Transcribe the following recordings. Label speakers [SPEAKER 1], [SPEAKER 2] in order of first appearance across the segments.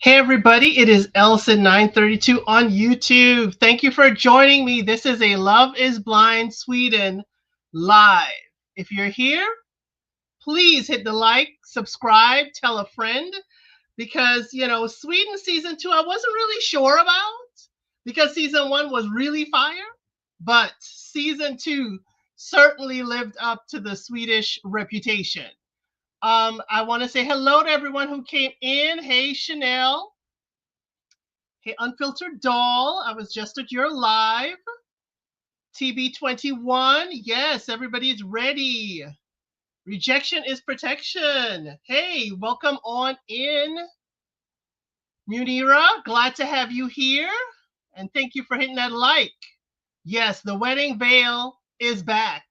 [SPEAKER 1] Hey everybody, it is Elson932 on YouTube. Thank you for joining me. This is a Love is Blind Sweden live. If you're here, please hit the like, subscribe, tell a friend because, Sweden season 2 I wasn't really sure about because season 1 was really fire, but season 2 certainly lived up to the Swedish reputation. I want to say hello to everyone who came in. Hey Chanel. Hey, Unfiltered Doll, I was just at your live. TB21, yes, everybody's ready. Rejection is protection. Hey, welcome on in. Munira, glad to have you here. And thank you for hitting that like. Yes, the wedding veil is back.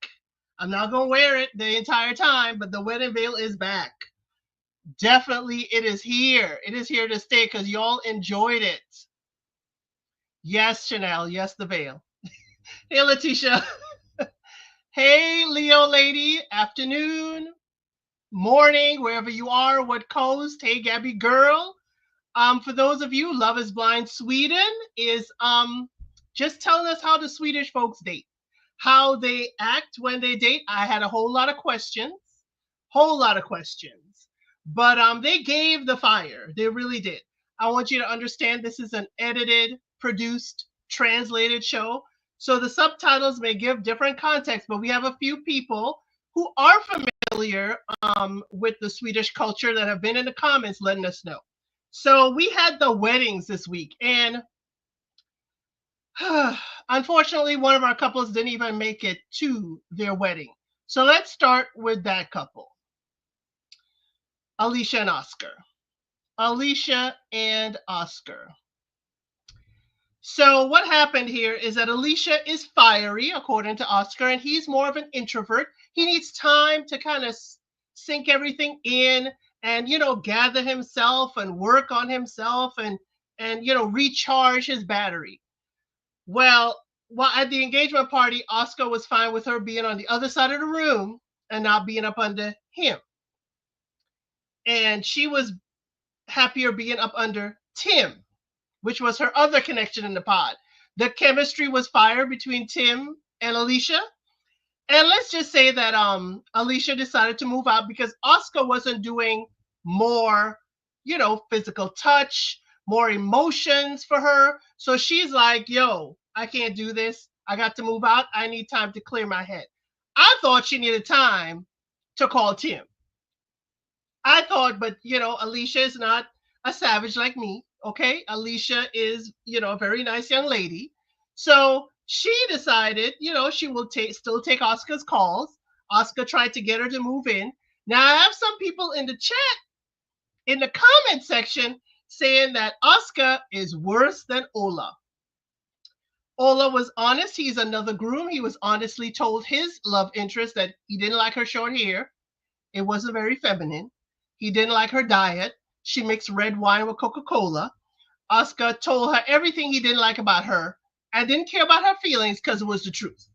[SPEAKER 1] I'm not going to wear it the entire time, but the wedding veil is back. Definitely, it is here. It is here to stay because y'all enjoyed it. Yes, Chanel. Yes, the veil. Hey, Letitia. Hey, Leo lady. Afternoon, morning, wherever you are, what coast. Hey, Gabby girl. For those of you, Love is Blind Sweden is just telling us how the Swedish folks date, how they act when they date. I had a whole lot of questions, but they gave the fire. They really did. I want you to understand this is an edited, produced, translated show. So the subtitles may give different context, but we have a few people who are familiar with the Swedish culture that have been in the comments letting us know. So we had the weddings this week, and unfortunately, one of our couples didn't even make it to their wedding. So let's start with that couple, Alicia and Oscar. Alicia and Oscar. So what happened here is that Alicia is fiery, according to Oscar, and he's more of an introvert. He needs time to kind of sink everything in and, gather himself and work on himself and recharge his battery. Well, at the engagement party, Oscar was fine with her being on the other side of the room and not being up under him. And she was happier being up under Tim, which was her other connection in the pod. The chemistry was fire between Tim and Alicia. And let's just say that Alicia decided to move out because Oscar wasn't doing more, physical touch, more emotions for her. So she's like, yo, I can't do this. I got to move out. I need time to clear my head. I thought she needed time to call Tim. I thought, but Alicia is not a savage like me. Okay. Alicia is, a very nice young lady. So she decided, she will still take Oscar's calls. Oscar tried to get her to move in. Now I have some people in the chat, in the comment section, saying that Oscar is worse than Ola. Ola was honest. He's another groom. He was honestly told his love interest that he didn't like her short hair. It wasn't very feminine. He didn't like her diet. She mixed red wine with Coca-Cola. Oscar told her everything he didn't like about her and didn't care about her feelings because it was the truth.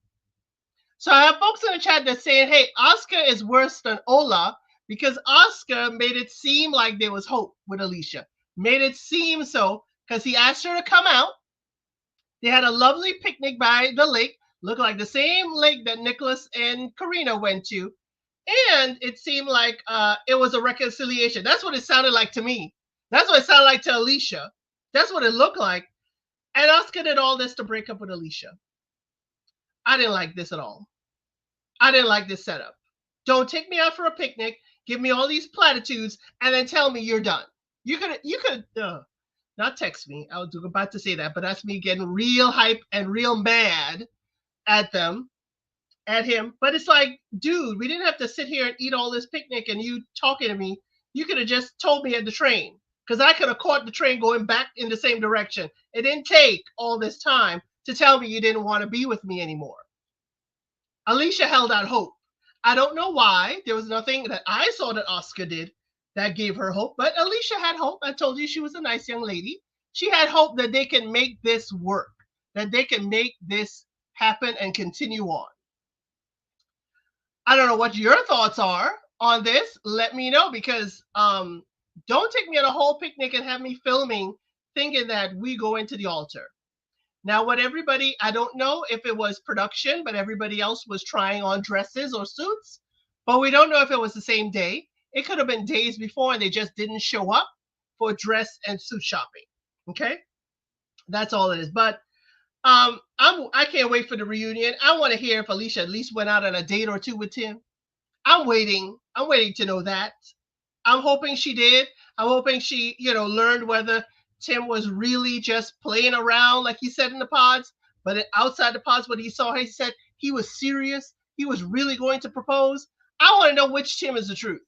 [SPEAKER 1] So I have folks in the chat that's saying, hey, Oscar is worse than Ola because Oscar made it seem like there was hope with Alicia. Made it seem so because he asked her to come out. They had a lovely picnic by the lake, looked like the same lake that Nicholas and Karina went to. And it seemed like it was a reconciliation. That's what it sounded like to me. That's what it sounded like to Alicia. That's what it looked like. And Oscar did all this to break up with Alicia. I didn't like this at all. I didn't like this setup. Don't take me out for a picnic, give me all these platitudes, and then tell me you're done. You could not text me. I was about to say that, but that's me getting real hype and real mad at them. At him, but it's like, dude, we didn't have to sit here and eat all this picnic and you talking to me. You could have just told me at the train because I could have caught the train going back in the same direction. It didn't take all this time to tell me you didn't want to be with me anymore. Alicia held out hope. I don't know why. There was nothing that I saw that Oscar did that gave her hope, but Alicia had hope. I told you she was a nice young lady. She had hope that they can make this work, that they can make this happen and continue on. I don't know what your thoughts are on this. Let me know because Don't take me on a whole picnic and have me filming thinking that we go into the altar. Now, what everybody, I don't know if it was production, but everybody else was trying on dresses or suits, but we don't know if it was the same day. It could have been days before and they just didn't show up for dress and suit shopping. Okay, that's all it is. But I can't wait for the reunion. I want to hear if Alicia at least went out on a date or two with Tim. I'm waiting. I'm waiting to know that. I'm hoping she did. I'm hoping she, learned whether Tim was really just playing around, like he said in the pods. But outside the pods, when he saw her, he said he was serious. He was really going to propose. I want to know which Tim is the truth.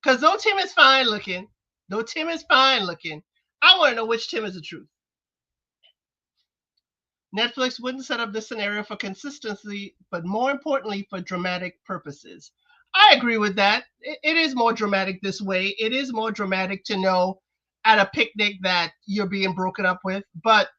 [SPEAKER 1] Because though Tim is fine looking, I want to know which Tim is the truth. Netflix wouldn't set up this scenario for consistency, but more importantly, for dramatic purposes. I agree with that. It is more dramatic this way. It is more dramatic to know at a picnic that you're being broken up with. But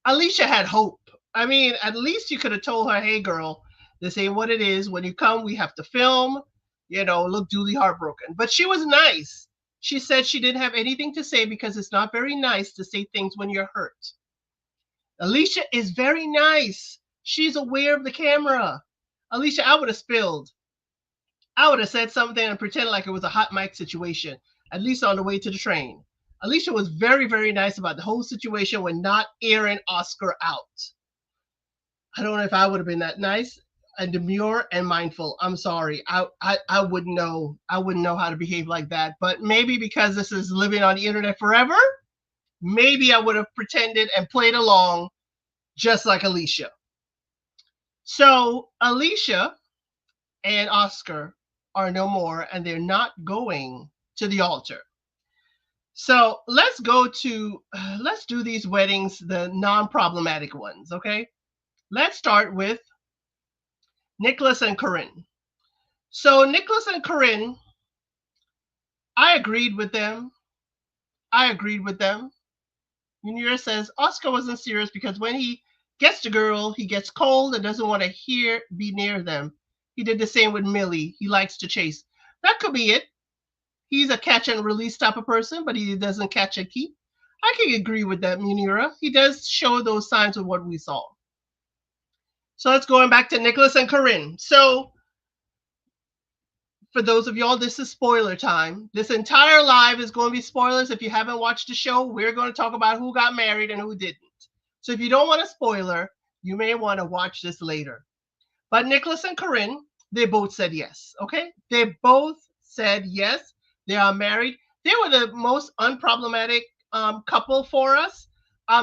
[SPEAKER 1] Alicia had hope. I mean, at least you could have told her, hey, girl, this ain't what it is. When you come, we have to film, look duly heartbroken. But she was nice. She said she didn't have anything to say because it's not very nice to say things when you're hurt. Alicia is very nice. She's aware of the camera. Alicia, I would have spilled. I would have said something and pretended like it was a hot mic situation, at least on the way to the train. Alicia was very, very nice about the whole situation when not airing Oscar out. I don't know if I would have been that nice and demure and mindful. I'm sorry. I wouldn't know. I wouldn't know how to behave like that. But maybe because this is living on the internet forever, maybe I would have pretended and played along just like Alicia. So Alicia and Oscar are no more, and they're not going to the altar. So let's do these weddings, the non-problematic ones, okay? Let's start with Nicholas and Corinne. So Nicholas and Corinne, I agreed with them. Munira says Oscar wasn't serious because when he gets the girl, he gets cold and doesn't want to be near them. He did the same with Millie. He likes to chase. That could be it. He's a catch and release type of person, but he doesn't catch and keep. I can agree with that, Munira. He does show those signs of what we saw. So let's go back to Nicholas and Corinne. So for those of y'all, this is spoiler time. This entire live is going to be spoilers. If you haven't watched the show, we're going to talk about who got married and who didn't. So if you don't want a spoiler, you may want to watch this later. But Nicholas and Corinne, they both said yes. Okay? They both said yes. They are married. They were the most unproblematic couple for us.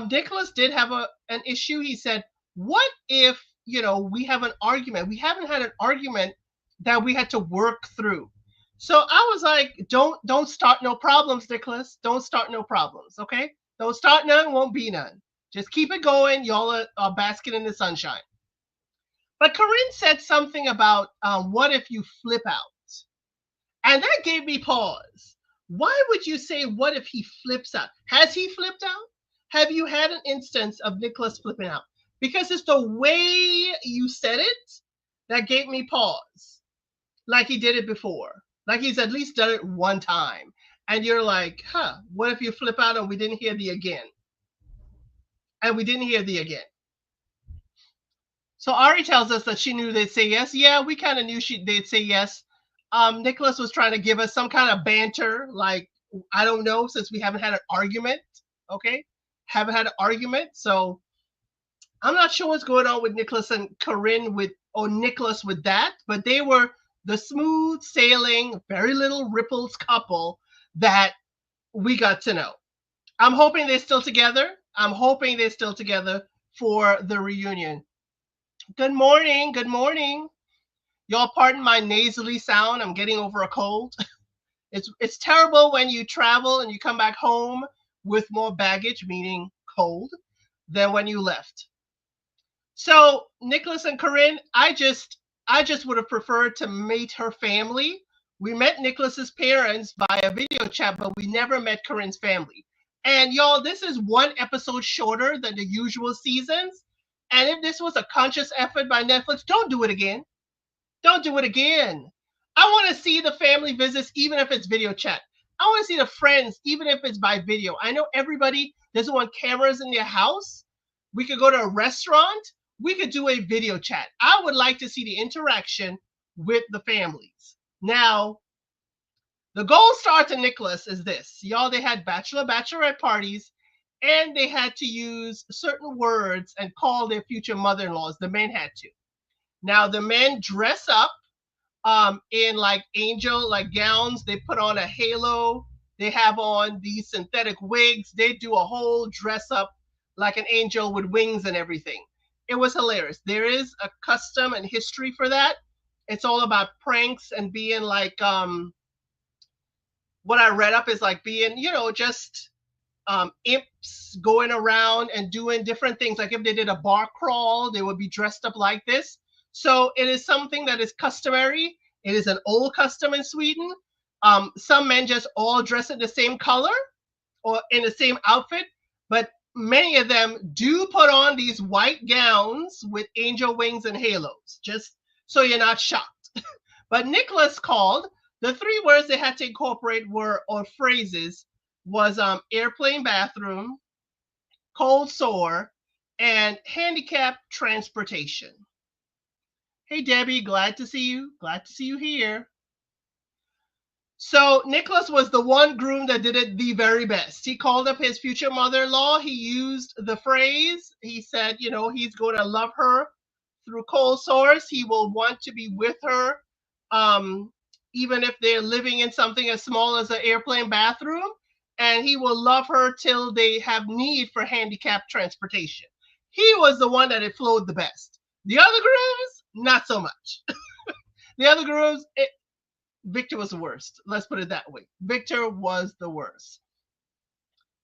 [SPEAKER 1] Nicholas did have an issue. He said, what if, we have an argument? We haven't had an argument that we had to work through. So I was like, don't start no problems, Nicholas. Don't start no problems, okay? Don't start none, won't be none. Just keep it going. Y'all are basking in the sunshine. But Corinne said something about what if you flip out? And that gave me pause. Why would you say, what if he flips out? Has he flipped out? Have you had an instance of Nicholas flipping out? Because it's the way you said it that gave me pause. Like he did it before. Like he's at least done it one time. And you're like, what if you flip out and we didn't hear the again? So Ari tells us that she knew they'd say yes. Yeah, we kind of knew they'd say yes. Nicholas was trying to give us some kind of banter, like, I don't know, since we haven't had an argument. Okay? Haven't had an argument. So I'm not sure what's going on with Nicholas and Corinne Nicholas with that, but they were the smooth sailing, very little ripples couple that we got to know. I'm hoping they're still together. For the reunion. Good morning. Y'all pardon my nasally sound. I'm getting over a cold. It's terrible when you travel and you come back home with more baggage, meaning cold, than when you left. So Nicholas and Corinne, I just would have preferred to meet her family. We met Nicholas's parents via video chat, but we never met Corinne's family. And y'all, this is one episode shorter than the usual seasons. And if this was a conscious effort by Netflix, don't do it again. I want to see the family visits, even if it's video chat. I want to see the friends, even if it's by video. I know everybody doesn't want cameras in their house. We could go to a restaurant. We could do a video chat. I would like to see the interaction with the families. Now, the gold star to Nicholas is this. Y'all, they had bachelorette parties, and they had to use certain words and call their future mother-in-laws. The men had to. Now, the men dress up in like angel like gowns. They put on a halo. They have on these synthetic wigs. They do a whole dress up like an angel with wings and everything. It was hilarious. There is a custom and history for that. It's all about pranks and being like what I read up is like being, just imps going around and doing different things. Like if they did a bar crawl, they would be dressed up like this. So it is something that is customary. It is an old custom in Sweden. Some men just all dress in the same color or in the same outfit, but many of them do put on these white gowns with angel wings and halos, just so you're not shocked. But Nicholas called. The three words they had to incorporate were, or phrases, was airplane bathroom, cold sore, and handicap transportation. Hey, Debbie, glad to see you. Glad to see you here. So Nicholas was the one groom that did it the very best. He called up his future mother-in-law. He used the phrase. He said, he's going to love her through cold sores. He will want to be with her, even if they're living in something as small as an airplane bathroom. And he will love her till they have need for handicapped transportation. He was the one that it flowed the best. The other grooms, not so much. The other grooms, Victor was the worst. Let's put it that way. Victor was the worst.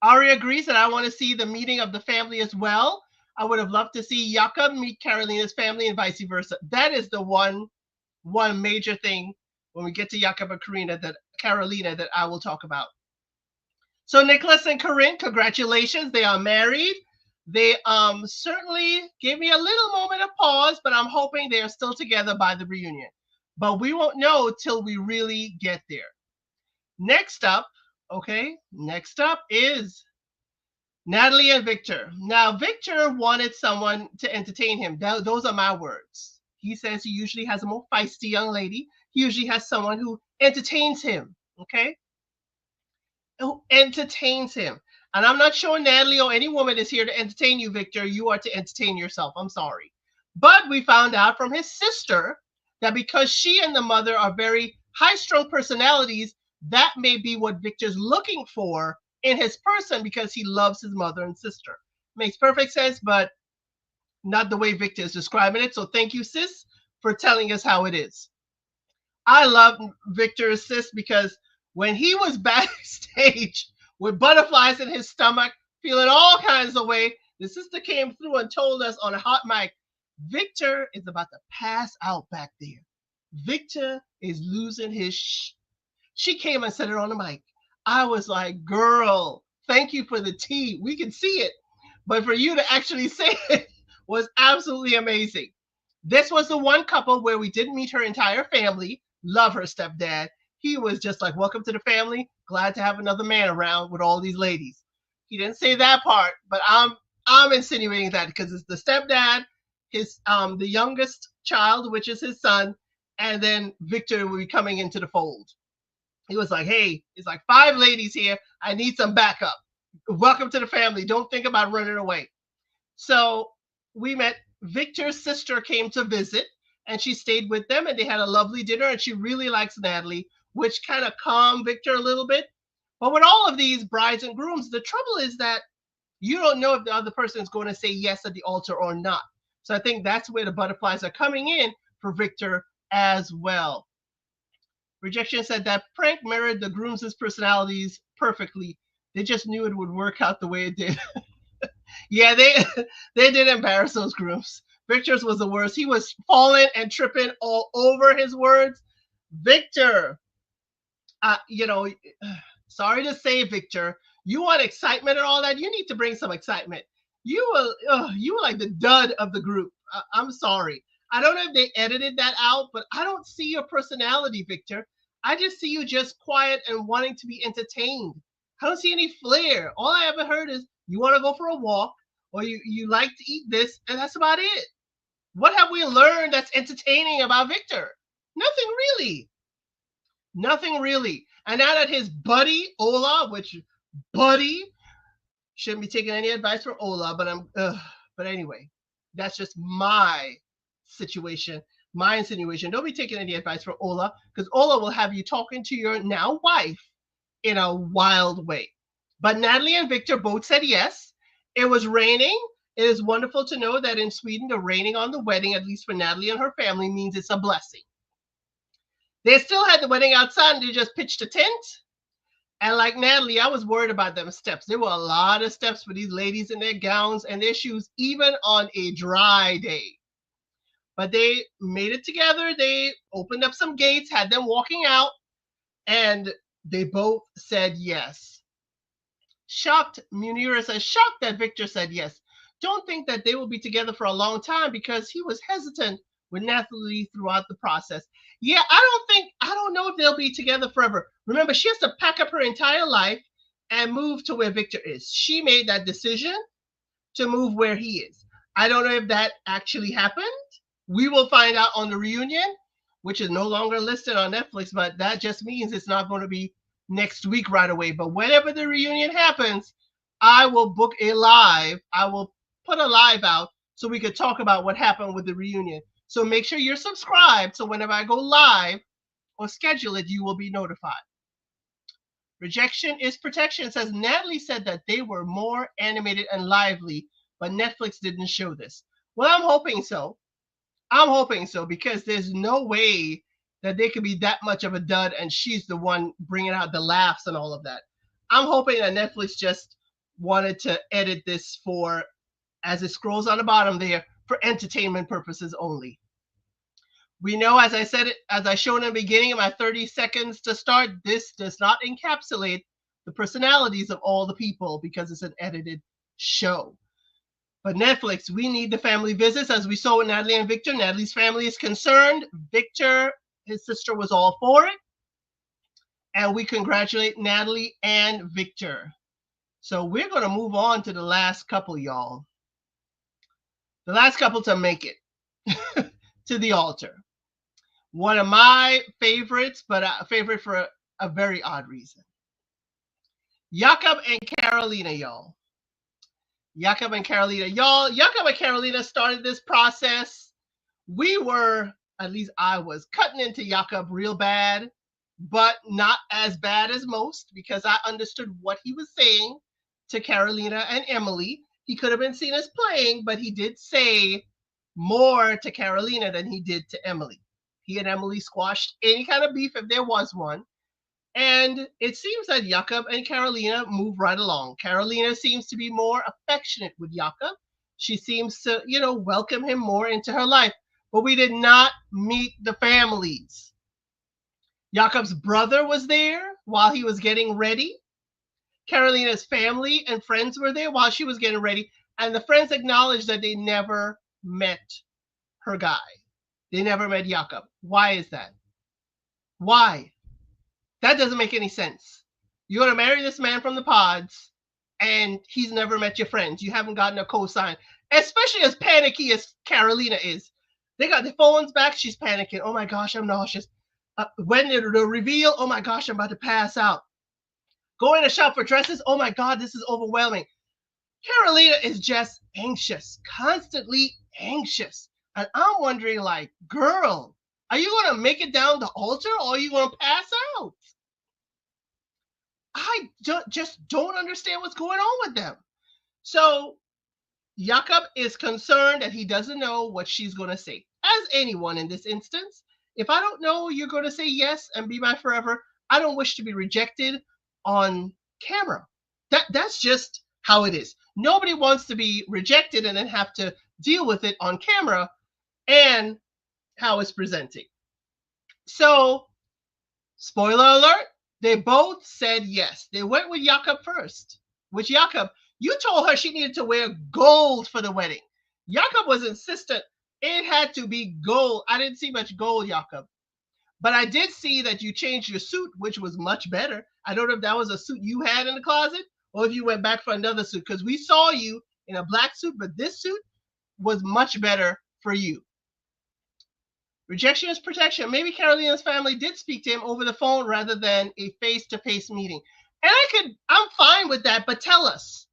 [SPEAKER 1] Ari agrees that I want to see the meeting of the family as well. I would have loved to see Jakob meet Carolina's family and vice versa. That is the one major thing when we get to Jakob and Carolina that I will talk about. So Nicholas and Corinne, congratulations. They are married. They certainly gave me a little moment of pause, but I'm hoping they are still together by the reunion. But we won't know till we really get there. Next up is Natalie and Victor. Now, Victor wanted someone to entertain him. Those are my words. He says he usually has a more feisty young lady. He usually has someone who entertains him, okay? Who entertains him. And I'm not sure Natalie or any woman is here to entertain you, Victor. You are to entertain yourself. I'm sorry. But we found out from his sister that because she and the mother are very high-strung personalities, that may be what Victor's looking for in his person because he loves his mother and sister. Makes perfect sense, but not the way Victor is describing it. So thank you, sis, for telling us how it is. I love Victor's sis because when he was backstage with butterflies in his stomach, feeling all kinds of way, the sister came through and told us on a hot mic, Victor is about to pass out back there. Victor is losing his She came and said it on the mic. I was like, girl, thank you for the tea. We can see it. But for you to actually say it was absolutely amazing. This was the one couple where we didn't meet her entire family. Love her stepdad. He was just like, welcome to the family. Glad to have another man around with all these ladies. He didn't say that part, but I'm insinuating that because it's the stepdad, his the youngest child, which is his son, and then Victor will be coming into the fold. He was like, hey, it's like 5 ladies here. I need some backup. Welcome to the family. Don't think about running away. So we met. Victor's sister came to visit and she stayed with them and they had a lovely dinner and she really likes Natalie, which kind of calmed Victor a little bit. But with all of these brides and grooms, the trouble is that you don't know if the other person is going to say yes at the altar or not. So I think that's where the butterflies are coming in for Victor as well. Rejection said that prank mirrored the grooms' personalities perfectly. They just knew it would work out the way it did. Yeah, they did embarrass those grooms. Victor's was the worst. He was falling and tripping all over his words. Victor, sorry to say, Victor, you want excitement and all that? You need to bring some excitement. You were like the dud of the group. I'm sorry. I don't know if they edited that out, but I don't see your personality, Victor. I just see you just quiet and wanting to be entertained. I don't see any flair. All I ever heard is you want to go for a walk or you like to eat this, and that's about it. What have we learned that's entertaining about Victor? Nothing really. Nothing really. And now that his buddy, Ola, which buddy, shouldn't be taking any advice from Ola, but anyway, that's just my situation, my insinuation. Don't be taking any advice from Ola, because Ola will have you talking to your now wife in a wild way. But Natalie and Victor both said yes. It was raining. It is wonderful to know that in Sweden, the raining on the wedding, at least for Natalie and her family, means it's a blessing. They still had the wedding outside and they just pitched a tent. And like Natalie, I was worried about them steps. There were a lot of steps for these ladies in their gowns and their shoes, even on a dry day. But they made it together. They opened up some gates, had them walking out, and they both said yes. Shocked, Munira says, shocked that Victor said yes. Don't think that they will be together for a long time because he was hesitant with Natalie throughout the process. Yeah, I don't know if they'll be together forever. Remember, she has to pack up her entire life and move to where Victor is. She made that decision to move where he is. I don't know if that actually happened. We will find out on the reunion, which is no longer listed on Netflix, but that just means it's not going to be next week right away. But whenever the reunion happens, I will book a live. I will put a live out so we could talk about what happened with the reunion. So make sure you're subscribed so whenever I go live or schedule it, you will be notified. Rejection is protection says Natalie said that they were more animated and lively, but Netflix didn't show this. Well, I'm hoping so. I'm hoping so because there's no way that they could be that much of a dud and she's the one bringing out the laughs and all of that. I'm hoping that Netflix just wanted to edit this for, as it scrolls on the bottom there, for entertainment purposes only. We know, as I said, as I showed in the beginning of my 30 seconds to start, this does not encapsulate the personalities of all the people because it's an edited show. But Netflix, we need the family visits, as we saw with Natalie and Victor. Natalie's family is concerned. Victor, his sister, was all for it. And we congratulate Natalie and Victor. So we're going to move on to the last couple, y'all. The last couple to make it to the altar. One of my favorites, but a favorite for a very odd reason. Jakob and Carolina, y'all. Jakob and Carolina. Y'all, Jakob and Carolina started this process. We were, at least I was, cutting into Jakob real bad, but not as bad as most because I understood what he was saying to Carolina and Emily. He could have been seen as playing, but he did say more to Carolina than he did to Emily. He and Emily squashed any kind of beef if there was one. And it seems that Jakob and Carolina move right along. Carolina seems to be more affectionate with Jakob. She seems to, welcome him more into her life. But we did not meet the families. Jakob's brother was there while he was getting ready. Carolina's family and friends were there while she was getting ready. And the friends acknowledged that they never met her guy. They never met Jakob. Why is that? Why? That doesn't make any sense. You're going to marry this man from the pods, and he's never met your friends. You haven't gotten a cosign, especially as panicky as Carolina is. They got their phones back. She's panicking. Oh, my gosh, I'm nauseous. When the reveal, oh, my gosh, I'm about to pass out. Going to shop for dresses. Oh, my God, this is overwhelming. Carolina is just anxious, constantly anxious. And I'm wondering, like, girl, are you going to make it down the altar or are you going to pass out? I just don't understand what's going on with them. So Jakob is concerned that he doesn't know what she's going to say. As anyone in this instance, if I don't know you're going to say yes and be my forever, I don't wish to be rejected on camera. That's just how it is. Nobody wants to be rejected and then have to deal with it on camera and how it's presenting. So, spoiler alert, they both said yes. They went with Jakob first. With Jakob, you told her she needed to wear gold for the wedding. Jakob was insistent it had to be gold. I didn't see much gold, Jakob. But I did see that you changed your suit, which was much better. I don't know if that was a suit you had in the closet or if you went back for another suit, because we saw you in a black suit, but this suit was much better for you. Rejection is protection. Maybe Carolina's family did speak to him over the phone rather than a face-to-face meeting. And I'm fine with that, but tell us.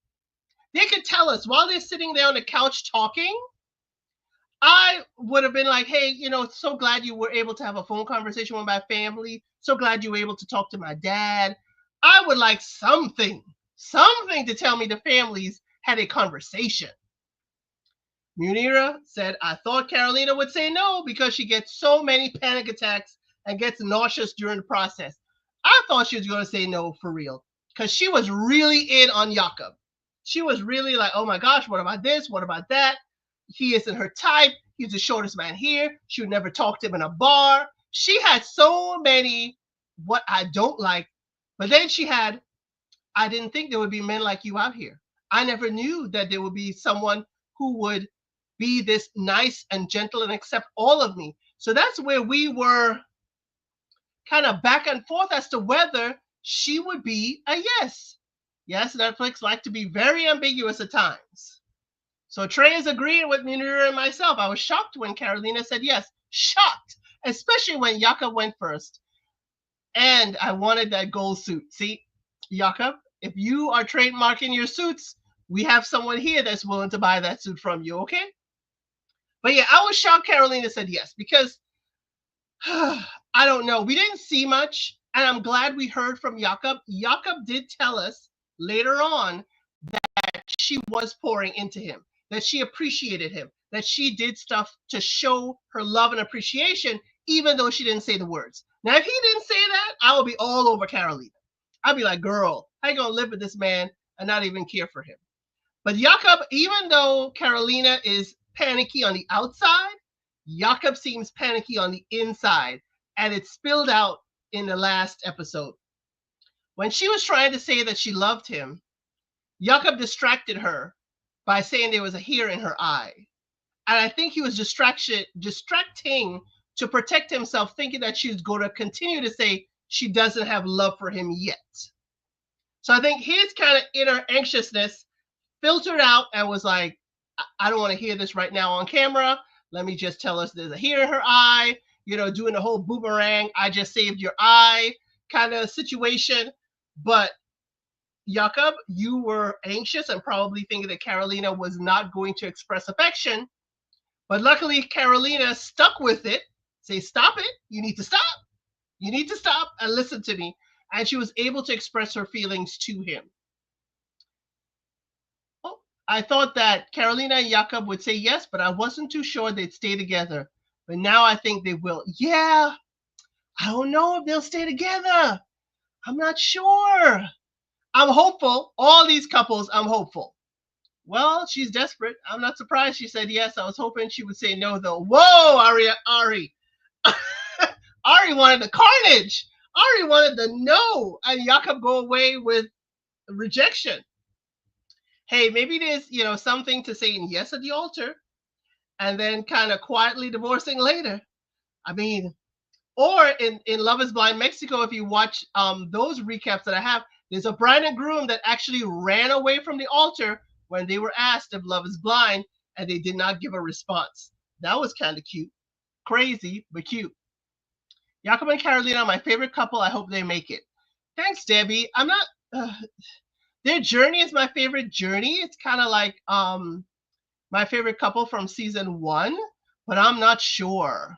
[SPEAKER 1] They could tell us while they're sitting there on the couch talking. I would have been like, hey, so glad you were able to have a phone conversation with my family. So glad you were able to talk to my dad. I would like something to tell me the families had a conversation. Munira said, I thought Carolina would say no because she gets so many panic attacks and gets nauseous during the process. I thought she was going to say no for real because she was really in on Jakob. She was really like, oh my gosh, what about this? What about that? He isn't her type. He's the shortest man here. She would never talk to him in a bar. She had so many what I don't like. But then she had, I didn't think there would be men like you out here. I never knew that there would be someone who would be this nice and gentle and accept all of me. So that's where we were kind of back and forth as to whether she would be a yes. Yes, Netflix like to be very ambiguous at times. So Trey is agreeing with Munira and myself. I was shocked when Carolina said yes. Shocked, especially when Jakob went first. And I wanted that gold suit. See, Jakob, if you are trademarking your suits, we have someone here that's willing to buy that suit from you, okay? But yeah, I was shocked Carolina said yes because I don't know. We didn't see much, and I'm glad we heard from Jakob. Jakob did tell us later on that she was pouring into him, that she appreciated him, that she did stuff to show her love and appreciation, even though she didn't say the words. Now, if he didn't say that, I would be all over Carolina. I'd be like, girl, how you going to live with this man and not even care for him? But Jakob, even though Carolina is panicky on the outside, Jakob seems panicky on the inside, and it spilled out in the last episode. When she was trying to say that she loved him, Jakob distracted her by saying there was a hair in her eye. And I think he was distracting to protect himself, thinking that she's going to continue to say she doesn't have love for him yet. So I think his kind of inner anxiousness filtered out and was like, I don't want to hear this right now on camera. Let me just tell us there's a hair in her eye, doing the whole boomerang, I just saved your eye kind of situation. But Jakob, you were anxious and probably thinking that Carolina was not going to express affection. But luckily, Carolina stuck with it. Say, stop it. You need to stop. You need to stop and listen to me. And she was able to express her feelings to him. Oh, I thought that Carolina and Jakob would say yes, but I wasn't too sure they'd stay together. But now I think they will. Yeah, I don't know if they'll stay together. I'm not sure. I'm hopeful. All these couples, I'm hopeful. Well, she's desperate. I'm not surprised she said yes. I was hoping she would say no, though. Whoa, Ari. Ari wanted the carnage. Ari wanted the no, and Jakob go away with rejection. Hey, maybe there's, something to saying yes at the altar and then kind of quietly divorcing later. I mean, or in Love is Blind Mexico, if you watch those recaps that I have, there's a bride and groom that actually ran away from the altar when they were asked if Love is Blind, and they did not give a response. That was kind of cute. Crazy, but cute. Jakob and Carolina are my favorite couple. I hope they make it. Thanks, Debbie. I'm not... their journey is my favorite journey. It's kind of like my favorite couple from season 1, but I'm not sure.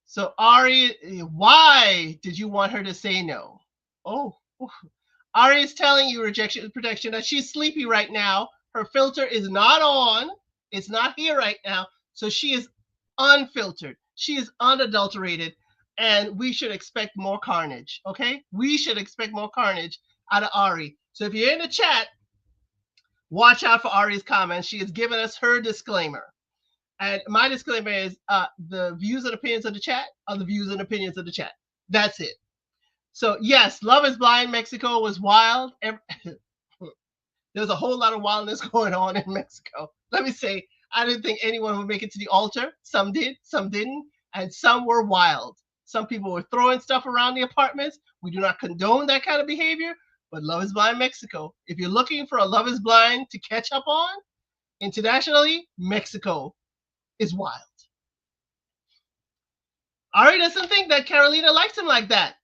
[SPEAKER 1] So Ari, why did you want her to say no? Oh, Ari is telling you, rejection is protection, that she's sleepy right now. Her filter is not on. It's not here right now. So she is unfiltered. She is unadulterated. And we should expect more carnage, okay? We should expect more carnage out of Ari. So if you're in the chat, watch out for Ari's comments. She has given us her disclaimer. And my disclaimer is the views and opinions of the chat are the views and opinions of the chat. That's it. So yes, Love is Blind Mexico was wild. There's a whole lot of wildness going on in Mexico. Let me say, I didn't think anyone would make it to the altar. Some did, some didn't. and some were wild. Some people were throwing stuff around the apartments. We do not condone that kind of behavior, but Love is Blind Mexico. If you're looking for a Love is Blind to catch up on internationally, Mexico is wild. Ari doesn't think that Carolina likes him like that.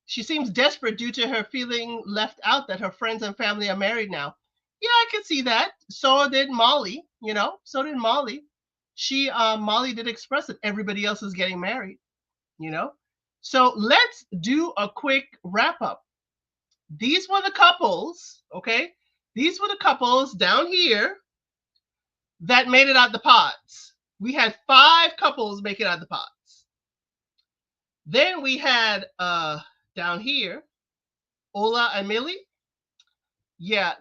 [SPEAKER 1] She seems desperate due to her feeling left out that her friends and family are married now. Yeah, I can see that. So did Molly, so did Molly. Molly did express that everybody else is getting married, you know. So let's do a quick wrap up. These were the couples, okay? These were the couples down here that made it out the pods. We had 5 couples make it out the pods. Then we had down here, Ola and Millie. Yeah,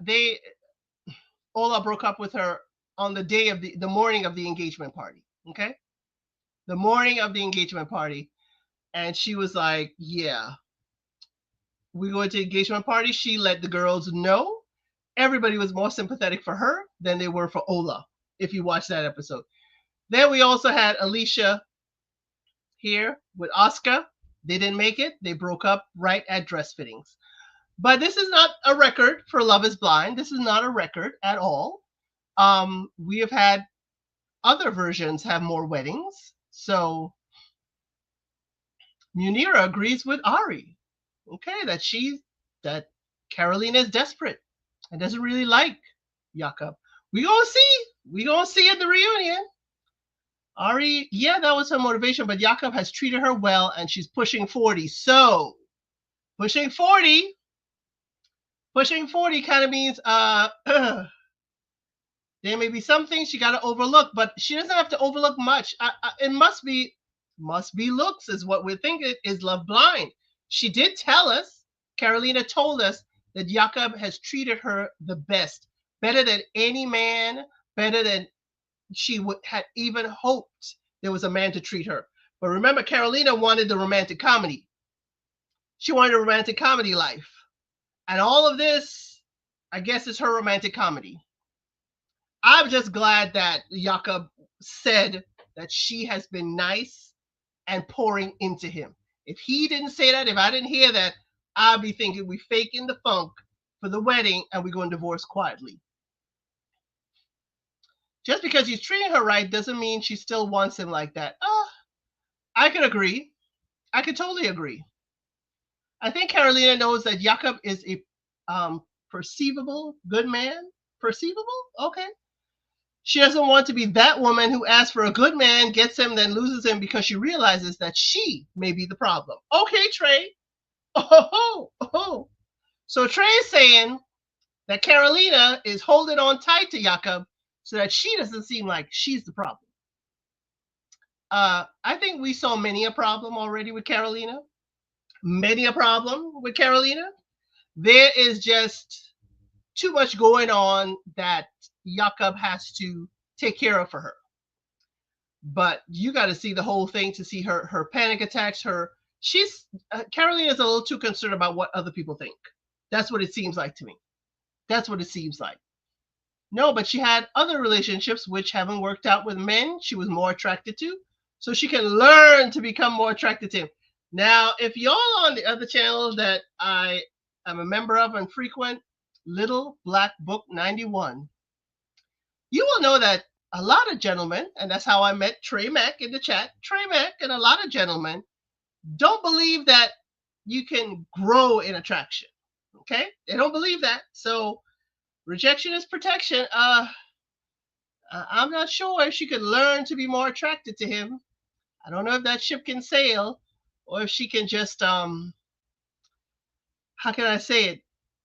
[SPEAKER 1] Ola broke up with her on the day of the morning of the engagement party. Okay, the morning of the engagement party, and she was like, "Yeah, we going to engagement party." She let the girls know. Everybody was more sympathetic for her than they were for Ola. If you watch that episode, then we also had Alicia here with Oscar. They didn't make it. They broke up right at dress fittings. But this is not a record for Love is Blind. This is not a record at all. We have had other versions have more weddings. So Munira agrees with Ari. Okay, that Carolina is desperate and doesn't really like Jakob. We gonna see. We gonna see at the reunion. Ari, yeah, that was her motivation, but Jakob has treated her well and she's pushing 40. So pushing 40 kind of means there may be some things she got to overlook, but she doesn't have to overlook much. It must be looks is what we think it is Love Blind. She did tell us, Carolina told us that Jakob has treated her the best, better than any man, better than she had even hoped there was a man to treat her. But remember, Carolina wanted the romantic comedy. She wanted a romantic comedy life. And all of this, I guess, is her romantic comedy. I'm just glad that Jakob said that she has been nice and pouring into him. If he didn't say that, if I didn't hear that, I'd be thinking we faking the funk for the wedding and we're going to divorce quietly. Just because he's treating her right doesn't mean she still wants him like that. I could agree. I could totally agree. I think Carolina knows that Jakob is a perceivable good man. Perceivable? Okay. She doesn't want to be that woman who asks for a good man, gets him, then loses him because she realizes that she may be the problem. Okay, Trey. Oh. So Trey is saying that Carolina is holding on tight to Jakob so that she doesn't seem like she's the problem. I think we saw many a problem already with Carolina. Many a problem with Carolina. There is just too much going on that Jakob has to take care of for her. But you got to see the whole thing to see her panic attacks. Carolina's a little too concerned about what other people think. That's what it seems like to me. That's what it seems like. No, but she had other relationships which haven't worked out with men she was more attracted to. So she can learn to become more attracted to him. Now, if y'all on the other channel that I am a member of and frequent, Little Black Book 91, you will know that a lot of gentlemen, and that's how I met Trey Mack in the chat, Trey Mack and a lot of gentlemen don't believe that you can grow in attraction. Okay? They don't believe that. So rejection is protection. I'm not sure if she could learn to be more attracted to him. I don't know if that ship can sail or if she can just, how can I say it?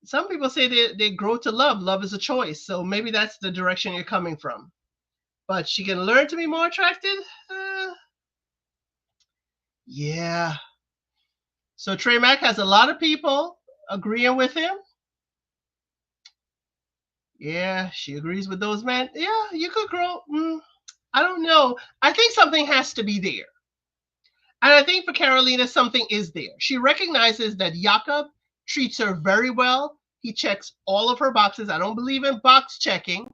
[SPEAKER 1] Some people say they grow to love. Love is a choice. So maybe that's the direction you're coming from. But she can learn to be more attracted? Yeah. So Trey Mack has a lot of people agreeing with him. Yeah, she agrees with those men. Yeah, you could grow. I don't know. I think something has to be there. And I think for Carolina, something is there. She recognizes that Jakob treats her very well. He checks all of her boxes. I don't believe in box checking.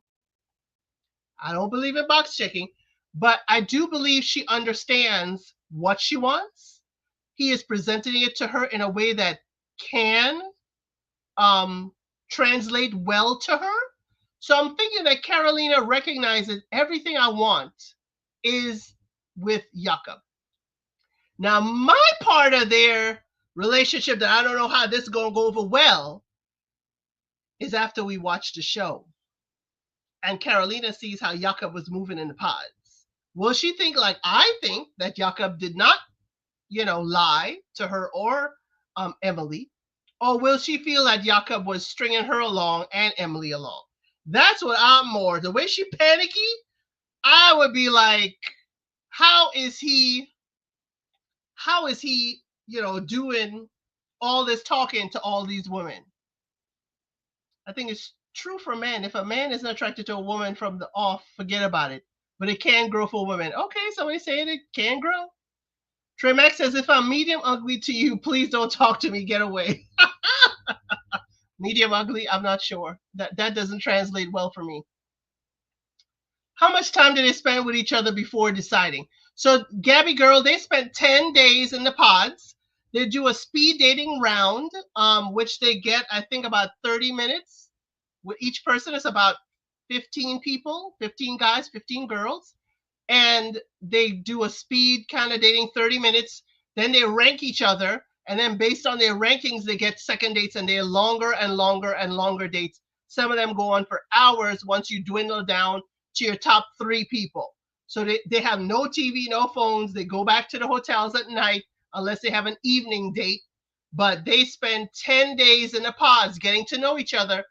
[SPEAKER 1] But I do believe she understands what she wants. He is presenting it to her in a way that can um, translate well to her. So I'm thinking that Carolina recognizes everything I want is with Jakob. Now, my part of their relationship that I don't know how this is going to go over well is after we watch the show and Carolina sees how Jakob was moving in the pods. Will she think like I think that Jakob did not, lie to her or Emily? Or will she feel that Jakob was stringing her along and Emily along? That's what I'm more. The way she panicky, I would be like, how is he, doing all this talking to all these women? I think it's true for men. If a man isn't attracted to a woman from the off, forget about it. But it can grow for women. Okay, somebody saying it can grow. Trey Max says, if I'm medium ugly to you, please don't talk to me. Get away. Medium ugly, I'm not sure. That doesn't translate well for me. How much time did they spend with each other before deciding? So Gabby Girl, they spent 10 days in the pods. They do a speed dating round, which they get, I think, about 30 minutes. With each person, it's about 15 people, 15 guys, 15 girls. And they do a speed kind of dating 30 minutes. Then they rank each other. And then based on their rankings, they get second dates and they're longer and longer and longer dates. Some of them go on for hours once you dwindle down to your top 3 people. So they have no TV, no phones. They go back to the hotels at night unless they have an evening date. But they spend 10 days in the pods getting to know each other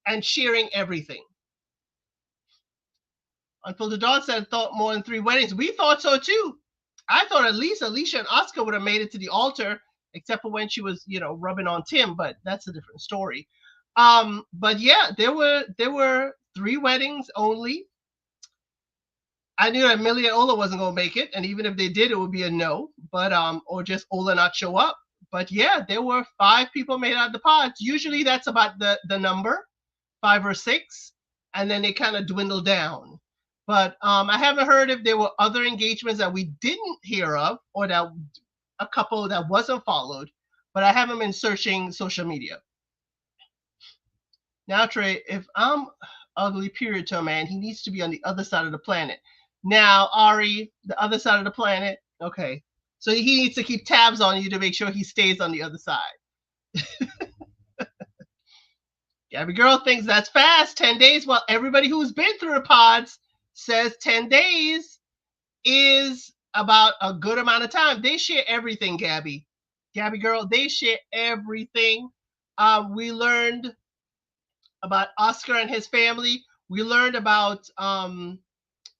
[SPEAKER 1] and sharing everything. Until the dog said thought more than 3 weddings. We thought so too. I thought at least Alicia and Oscar would have made it to the altar, except for when she was, rubbing on Tim, but that's a different story. But yeah, there were 3 weddings only. I knew that Millie and Ola wasn't gonna make it, and even if they did, it would be a no. But or just Ola not show up. But yeah, there were 5 people made out of the pods. Usually that's about the number, 5 or 6, and then they kind of dwindle down. But I haven't heard if there were other engagements that we didn't hear of, or that a couple that wasn't followed. But I haven't been searching social media. Now, Trey, if I'm ugly, period, to a man, he needs to be on the other side of the planet. Now, Ari, the other side of the planet, okay. So he needs to keep tabs on you to make sure he stays on the other side. Gabby Girl thinks that's fast, 10 days. Well, everybody who's been through the pods says 10 days is about a good amount of time. They share everything, Gabby. Gabby Girl, they share everything. We learned about Oscar and his family. We learned about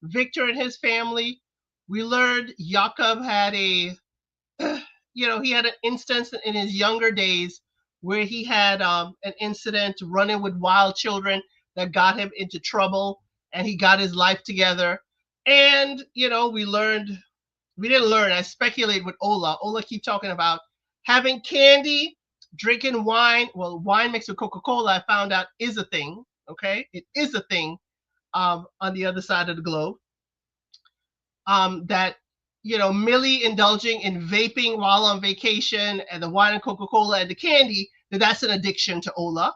[SPEAKER 1] Victor and his family. We learned Jakob had he had an instance in his younger days where he had an incident running with wild children that got him into trouble, and he got his life together. And we didn't learn. I speculate with Ola. Ola keep talking about having candy, drinking wine. Well, wine mixed with Coca-Cola, I found out is a thing. Okay, it is a thing on the other side of the globe. That Millie indulging in vaping while on vacation and the wine and Coca-Cola and the candy, that's an addiction to Ola.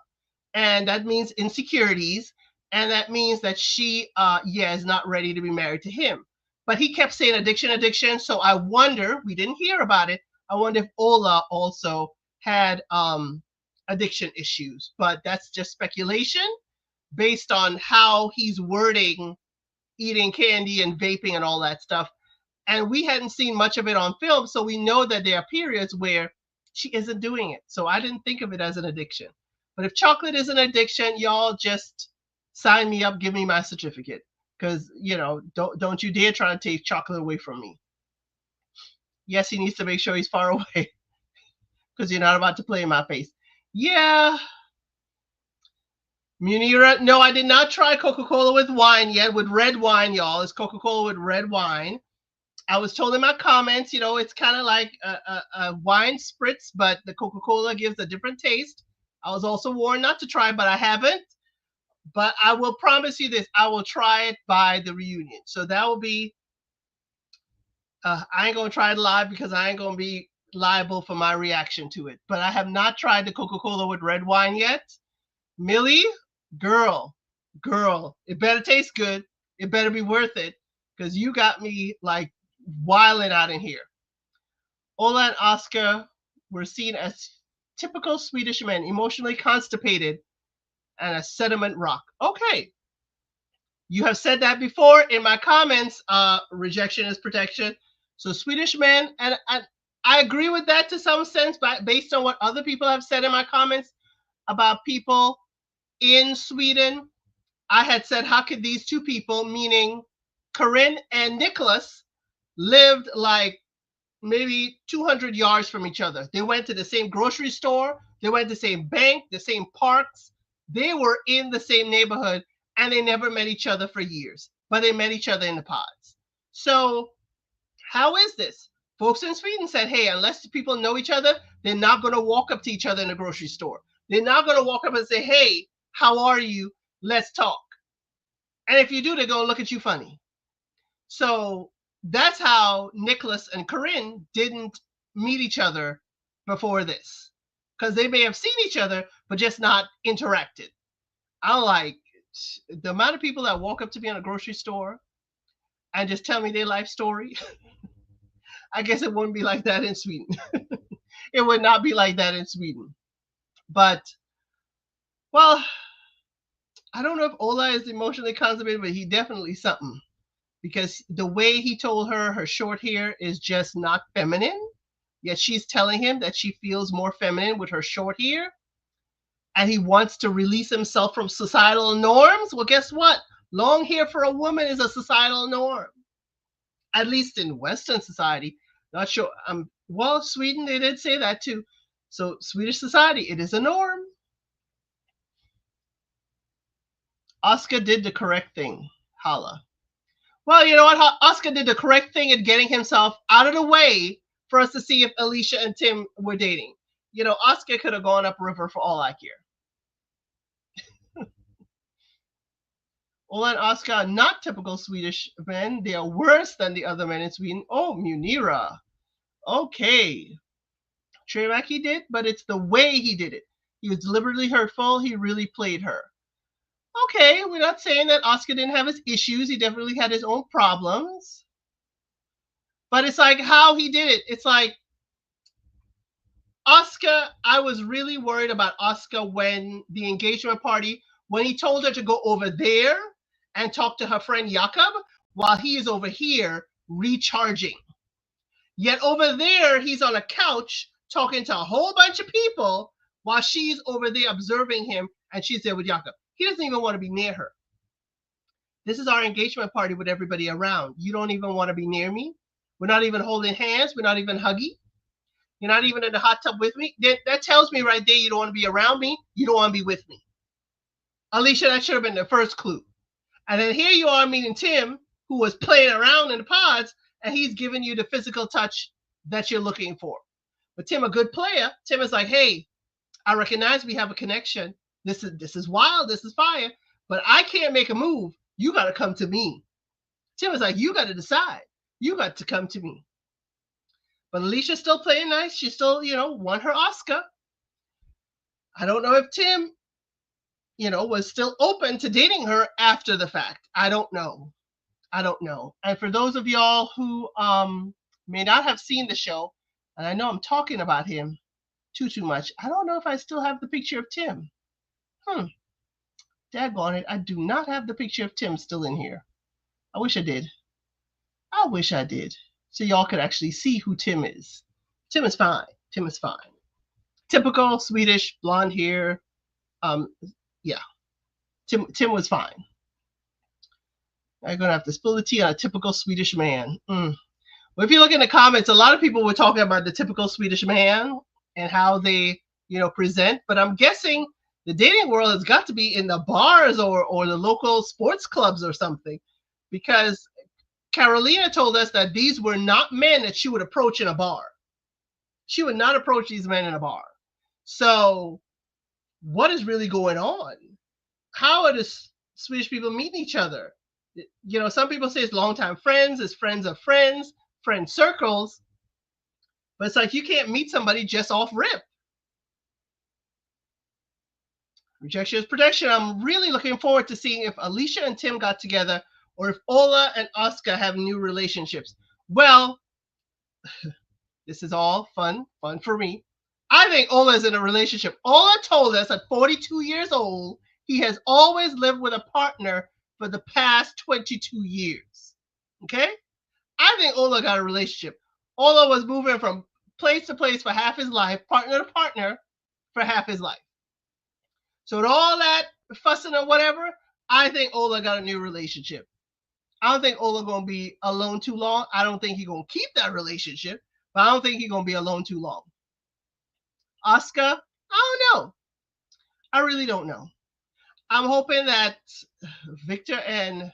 [SPEAKER 1] And that means insecurities. And that means that she, is not ready to be married to him. But he kept saying addiction, addiction. So I wonder, we didn't hear about it. I wonder if Ola also had addiction issues. But that's just speculation based on how he's wording eating candy and vaping and all that stuff. And we hadn't seen much of it on film, so we know that there are periods where she isn't doing it. So I didn't think of it as an addiction. But if chocolate is an addiction, y'all just sign me up, give me my certificate. Because, don't you dare try to take chocolate away from me. Yes, he needs to make sure he's far away. Because you're not about to play in my face. Yeah. Munira, no, I did not try Coca-Cola with wine yet. With red wine, y'all. It's Coca-Cola with red wine. I was told in my comments, it's kind of like a wine spritz, but the Coca-Cola gives a different taste. I was also warned not to try, but I haven't. But I will promise you this, I will try it by the reunion. So that will be I ain't gonna try it live because I ain't gonna be liable for my reaction to it. But I have not tried the Coca-Cola with red wine yet. Millie, girl, it better taste good. It better be worth it because you got me like wilding out in here. Ola and Oscar were seen as typical Swedish men, emotionally constipated and a sediment rock. Okay, you have said that before in my comments. Rejection is protection. So Swedish men, and I agree with that to some sense, but based on what other people have said in my comments about people in Sweden, I had said, how could these two people, meaning Corinne and Nicholas, lived like maybe 200 yards from each other? They went to the same grocery store, they went to the same bank, the same parks. They were in the same neighborhood and they never met each other for years, but they met each other in the pods. So how is this? Folks in Sweden said, hey, unless people know each other, they're not going to walk up to each other in the grocery store. They're not going to walk up and say, hey, how are you? Let's talk. And if you do, they're going to look at you funny. So that's how Nicholas and Corinne didn't meet each other before this. Because they may have seen each other, but just not interacted. I'm like, the amount of people that walk up to me in a grocery store and just tell me their life story, I guess it wouldn't be like that in Sweden. It would not be like that in Sweden. But, well, I don't know if Ola is emotionally constipated, but he definitely something. Because the way he told her her short hair is just not feminine, yet she's telling him that she feels more feminine with her short hair, and he wants to release himself from societal norms. Well, guess what? Long hair for a woman is a societal norm, at least in Western society. Not sure. Well, Sweden, they did say that too. So Swedish society, it is a norm. Oscar did the correct thing. Holla. Well, you know what? Oscar did the correct thing in getting himself out of the way for us to see if Alicia and Tim were dating. You know, Oscar could have gone upriver for all I care. Ola and Oscar are not typical Swedish men. They are worse than the other men in Sweden. Oh, Munira. Okay. Treymack he did, but it's the way he did it. He was deliberately hurtful. He really played her. Okay, we're not saying that Oscar didn't have his issues. He definitely had his own problems. But it's like how he did it. It's like Oscar, I was really worried about Oscar when the engagement party, when he told her to go over there and talk to her friend Jakob while he is over here recharging. Yet over there, he's on a couch talking to a whole bunch of people while she's over there observing him and she's there with Jakob. He doesn't even want to be near her. This is our engagement party with everybody around. You don't even want to be near me. We're not even holding hands. We're not even hugging. You're not even in the hot tub with me. That tells me right there you don't want to be around me. You don't want to be with me. Alicia, that should have been the first clue. And then here you are meeting Tim, who was playing around in the pods, and he's giving you the physical touch that you're looking for. But Tim, a good player, Tim is like, hey, I recognize we have a connection. This is wild. This is fire. But I can't make a move. You got to come to me. Tim is like, you got to decide. You got to come to me. But Alicia's still playing nice. She still, won her Oscar. I don't know if Tim, was still open to dating her after the fact. I don't know. And for those of y'all who may not have seen the show, and I know I'm talking about him too much, I don't know if I still have the picture of Tim. Daggone it, I do not have the picture of Tim still in here. I wish I did. So y'all could actually see who Tim is. Tim is fine. Typical Swedish blonde hair. Yeah. Tim was fine. I'm going to have to spill the tea on a typical Swedish man. Well, if you look in the comments, a lot of people were talking about the typical Swedish man and how they, present. But I'm guessing the dating world has got to be in the bars or the local sports clubs or something. Because Carolina told us that these were not men that she would approach in a bar. She would not approach these men in a bar. So what is really going on? How are the Swedish people meeting each other? Some people say it's longtime friends, it's friends of friends friend circles, but it's like you can't meet somebody just off rip. Rejection is protection. I'm really looking forward to seeing if Alicia and Tim got together or if Ola and Oscar have new relationships. Well, this is all fun for me. I think Ola is in a relationship. Ola told us at 42 years old, he has always lived with a partner for the past 22 years. Okay? I think Ola got a relationship. Ola was moving from place to place for half his life, partner to partner for half his life. So with all that fussing or whatever, I think Ola got a new relationship. I don't think Ola gonna be alone too long. I don't think he's gonna keep that relationship, but I don't think he's gonna be alone too long. Oscar, I don't know. I really don't know. I'm hoping that Victor and